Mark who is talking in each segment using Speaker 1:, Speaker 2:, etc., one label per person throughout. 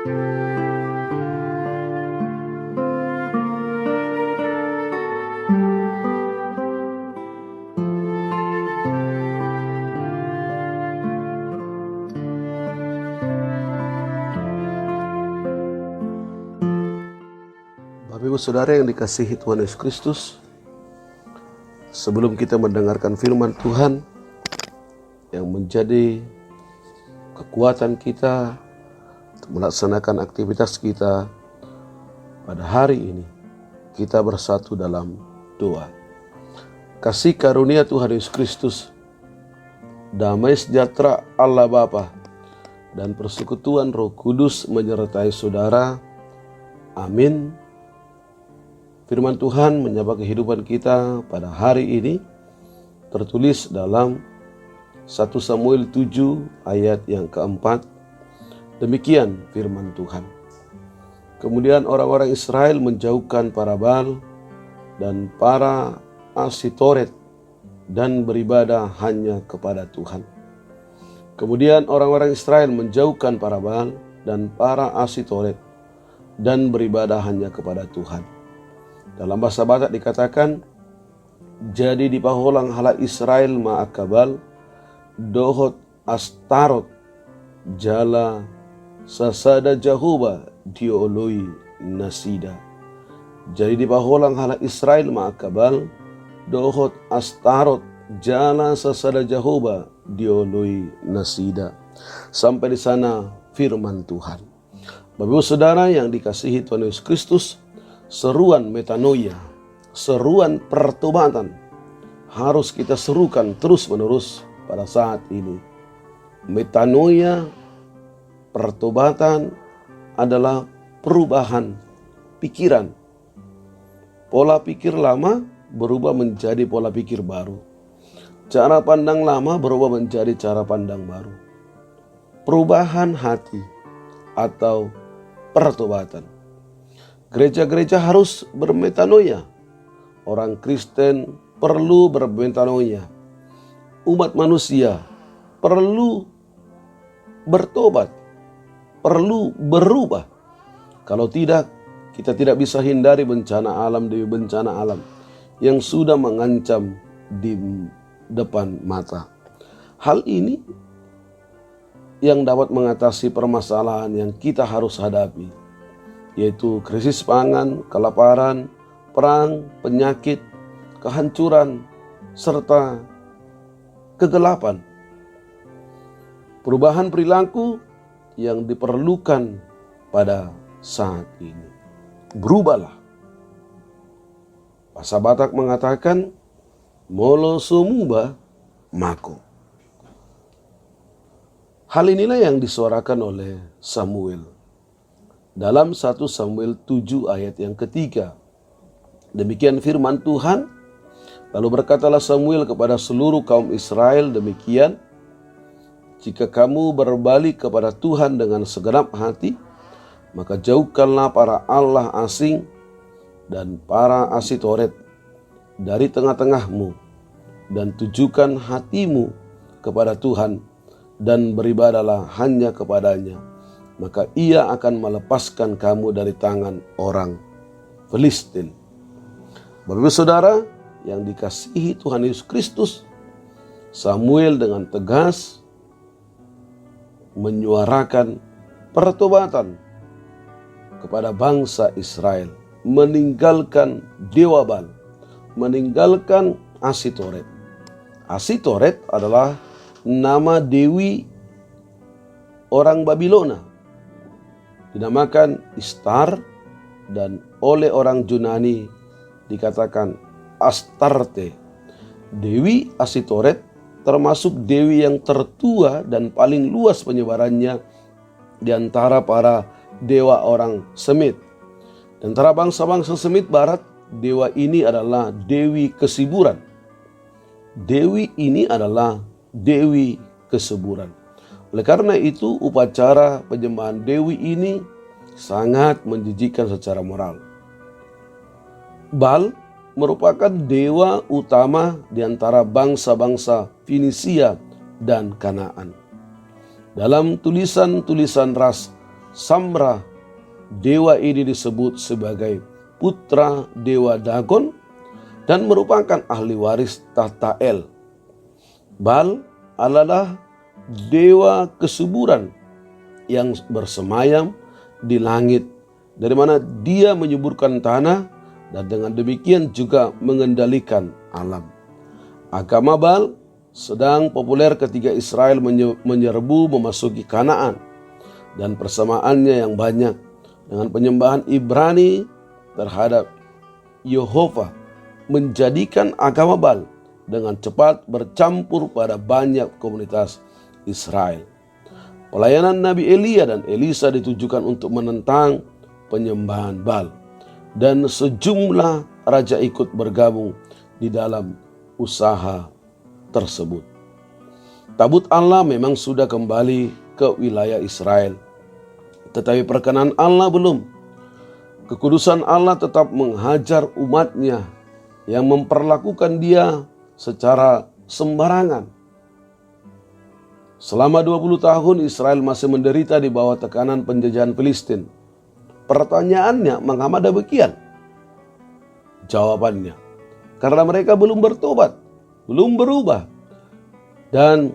Speaker 1: Bapak Ibu Saudara yang dikasihi Tuhan Yesus Kristus, sebelum kita mendengarkan firman Tuhan yang menjadi kekuatan kita untuk melaksanakan aktivitas kita pada hari ini, kita bersatu dalam doa. Kasih karunia Tuhan Yesus Kristus, damai sejahtera Allah Bapa, dan persekutuan Roh Kudus menyertai saudara. Amin. Firman Tuhan menyapa kehidupan kita pada hari ini tertulis dalam 1 Samuel 7 ayat yang keempat. Demikian firman Tuhan. Kemudian orang-orang Israel menjauhkan para Baal dan para Asitoret dan beribadah hanya kepada Tuhan. Kemudian orang-orang Israel menjauhkan para Baal dan para Asitoret dan beribadah hanya kepada Tuhan. Dalam bahasa Batak dikatakan, jadi di paholang hala Israel ma'akabal, dohot Astarot, jala sasada Jahuba dioloi nasida. Jadi di paholang hala Israel ma'akabal, dohot Astarot, jala sasada Jahuba dioloi nasida. Sampai di sana firman Tuhan. Bapak Ibu Saudara yang dikasihi Tuhan Yesus Kristus, seruan metanoia, seruan pertobatan harus kita serukan terus-menerus pada saat ini. Metanoia, pertobatan adalah perubahan pikiran. Pola pikir lama berubah menjadi pola pikir baru. Cara pandang lama berubah menjadi cara pandang baru. Perubahan hati atau pertobatan. Gereja-gereja harus bermetanoia. Orang Kristen perlu bermetanoia. Umat manusia perlu bertobat, perlu berubah. Kalau tidak, kita tidak bisa hindari bencana alam demi bencana alam yang sudah mengancam di depan mata. Hal ini yang dapat mengatasi permasalahan yang kita harus hadapi, yaitu krisis pangan, kelaparan, perang, penyakit, kehancuran, serta kegelapan. Perubahan perilaku yang diperlukan pada saat ini. Berubahlah. Bahasa Batak mengatakan, molo sumuba mako. Hal inilah yang disuarakan oleh Samuel dalam 1 Samuel 7 ayat yang ketiga. Demikian firman Tuhan. Lalu berkatalah Samuel kepada seluruh kaum Israel demikian, jika kamu berbalik kepada Tuhan dengan segenap hati, maka jauhkanlah para Allah asing dan para Asitoret dari tengah-tengahmu, dan tujukan hatimu kepada Tuhan, dan beribadahlah hanya kepadanya. Maka ia akan melepaskan kamu dari tangan orang Filistin. Bapak Ibu Saudara yang dikasihi Tuhan Yesus Kristus, Samuel dengan tegas menyuarakan pertobatan kepada bangsa Israel, meninggalkan dewa Baal, meninggalkan Asitoret. Asitoret adalah nama dewi orang Babilona, dinamakan Istar, dan oleh orang Yunani dikatakan Astarte. Dewi Asitoret termasuk dewi yang tertua dan paling luas penyebarannya di antara para dewa orang Semit. Di antara bangsa-bangsa Semit Barat, dewa ini adalah dewi kesuburan. Dewi ini adalah dewi kesuburan. Oleh karena itu, upacara penyembahan dewi ini sangat menjijikan secara moral. Baal merupakan dewa utama di antara bangsa-bangsa Finisia dan Kanaan. Dalam tulisan-tulisan ras Samra, dewa ini disebut sebagai putra dewa Dagon dan merupakan ahli waris tahta El. Baal adalah dewa kesuburan yang bersemayam di langit, dari mana dia menyuburkan tanah dan dengan demikian juga mengendalikan alam. Agama Baal sedang populer ketika Israel menyerbu memasuki Kanaan, dan persamaannya yang banyak dengan penyembahan Ibrani terhadap Yehova menjadikan agama Baal dengan cepat bercampur pada banyak komunitas Israel. Pelayanan Nabi Elia dan Elisa ditujukan untuk menentang penyembahan Baal, dan sejumlah raja ikut bergabung di dalam usaha tersebut. Tabut Allah memang sudah kembali ke wilayah Israel, tetapi perkenan Allah belum. Kekudusan Allah tetap menghajar umatnya yang memperlakukan dia secara sembarangan. Selama 20 tahun Israel masih menderita di bawah tekanan penjajahan Filistin. Pertanyaannya, mengapa demikian? Jawabannya, karena mereka belum bertobat, belum berubah, dan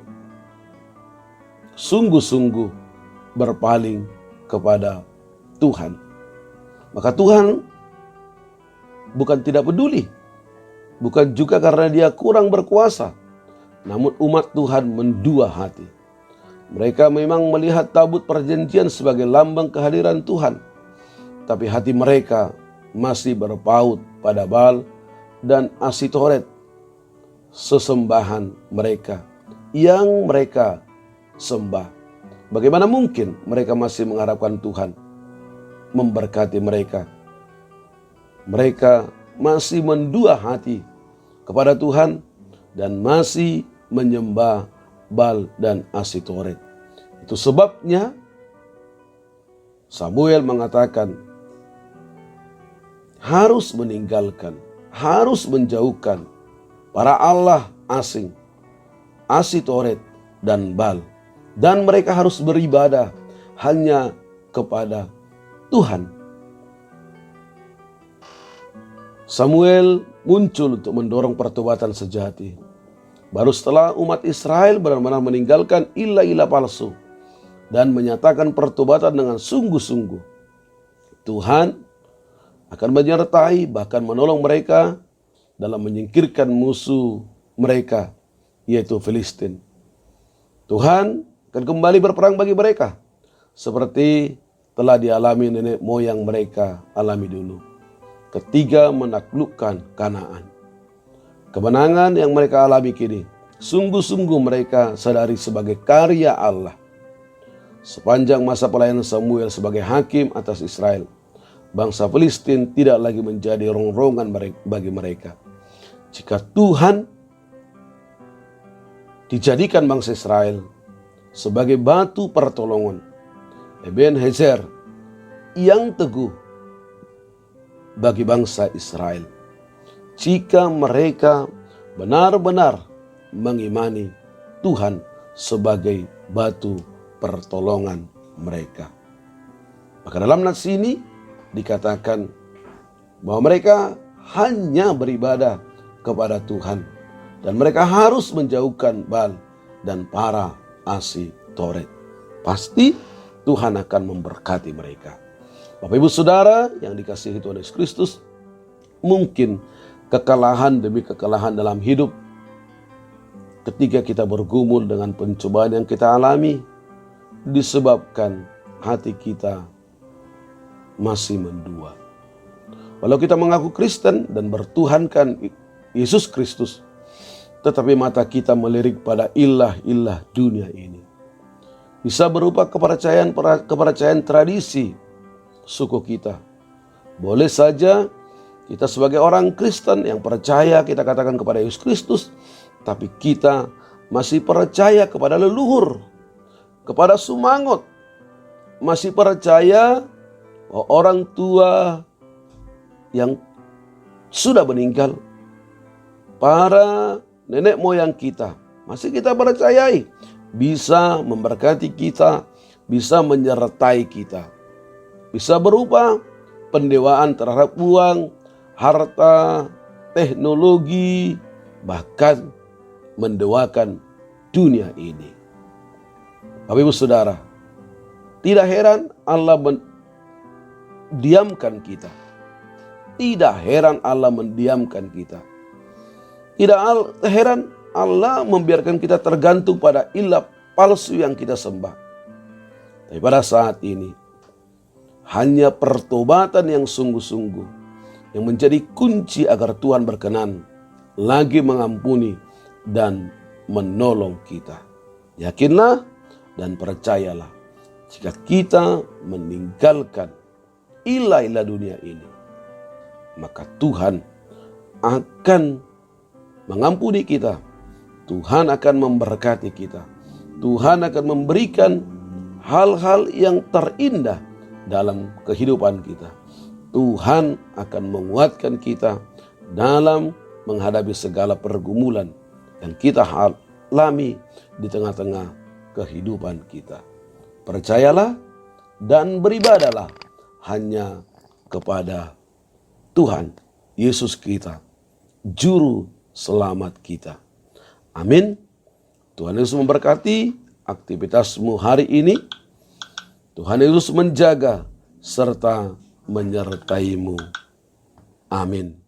Speaker 1: sungguh-sungguh berpaling kepada Tuhan. Maka Tuhan bukan tidak peduli, bukan juga karena dia kurang berkuasa, namun umat Tuhan mendua hati. Mereka memang melihat tabut perjanjian sebagai lambang kehadiran Tuhan, tapi hati mereka masih berpaut pada Baal dan Asitoret, sesembahan mereka yang mereka sembah. Bagaimana mungkin mereka masih mengharapkan Tuhan memberkati mereka? Mereka masih mendua hati kepada Tuhan dan masih menyembah Baal dan Asitoret. Itu sebabnya Samuel mengatakan harus meninggalkan, harus menjauhkan para Allah asing, Asitoret dan Baal, dan mereka harus beribadah hanya kepada Tuhan. Samuel muncul untuk mendorong pertobatan sejati. Baru setelah umat Israel benar-benar meninggalkan ilah-ilah palsu dan menyatakan pertobatan dengan sungguh-sungguh, Tuhan akan menyertai bahkan menolong mereka dalam menyingkirkan musuh mereka, yaitu Filistin. Tuhan akan kembali berperang bagi mereka seperti telah dialami nenek moyang mereka alami dulu ketika menaklukkan Kanaan. Kemenangan yang mereka alami kini sungguh-sungguh mereka sadari sebagai karya Allah. Sepanjang masa pelayanan Samuel sebagai hakim atas Israel, bangsa Filistin tidak lagi menjadi rongrongan bagi mereka. Jika Tuhan dijadikan bangsa Israel sebagai batu pertolongan, Ebenezer yang teguh bagi bangsa Israel, jika mereka benar-benar mengimani Tuhan sebagai batu pertolongan mereka. Maka dalam nas ini dikatakan bahwa mereka hanya beribadah kepada Tuhan dan mereka harus menjauhkan Baal dan para Asitoret. Pasti Tuhan akan memberkati mereka. Bapak Ibu Saudara yang dikasihi Tuhan Yesus Kristus, mungkin kekalahan demi kekalahan dalam hidup ketika kita bergumul dengan pencobaan yang kita alami disebabkan hati kita masih mendua. Walau kita mengaku Kristen dan bertuhankan Yesus Kristus, tetapi mata kita melirik pada ilah-ilah dunia ini. Bisa berupa kepercayaan tradisi suku kita. Boleh saja kita sebagai orang Kristen yang percaya, kita katakan kepada Yesus Kristus, tapi kita masih percaya kepada leluhur, kepada Sumangot, masih percaya orang tua yang sudah meninggal, para nenek moyang kita, masih kita percayai bisa memberkati kita, bisa menyertai kita. Bisa berupa pendewaan terhadap uang, harta, teknologi, bahkan mendewakan dunia ini. Bapak Ibu Saudara, tidak heran Allah mendiamkan kita. Tidak heran Allah mendiamkan kita. Tidak heran Allah membiarkan kita tergantung pada ilah palsu yang kita sembah. Tapi pada saat ini, hanya pertobatan yang sungguh-sungguh yang menjadi kunci agar Tuhan berkenan lagi mengampuni dan menolong kita. Yakinlah dan percayalah, jika kita meninggalkan ilah-ilah dunia ini, maka Tuhan akan mengampuni kita. Tuhan akan memberkati kita. Tuhan akan memberikan hal-hal yang terindah dalam kehidupan kita. Tuhan akan menguatkan kita dalam menghadapi segala pergumulan yang kita alami di tengah-tengah kehidupan kita. Percayalah dan beribadalah hanya kepada Tuhan Yesus kita, Juru Selamat kita. Amin. Tuhan Yesus memberkati aktivitasmu hari ini. Tuhan Yesus menjaga serta menyertaimu. Amin.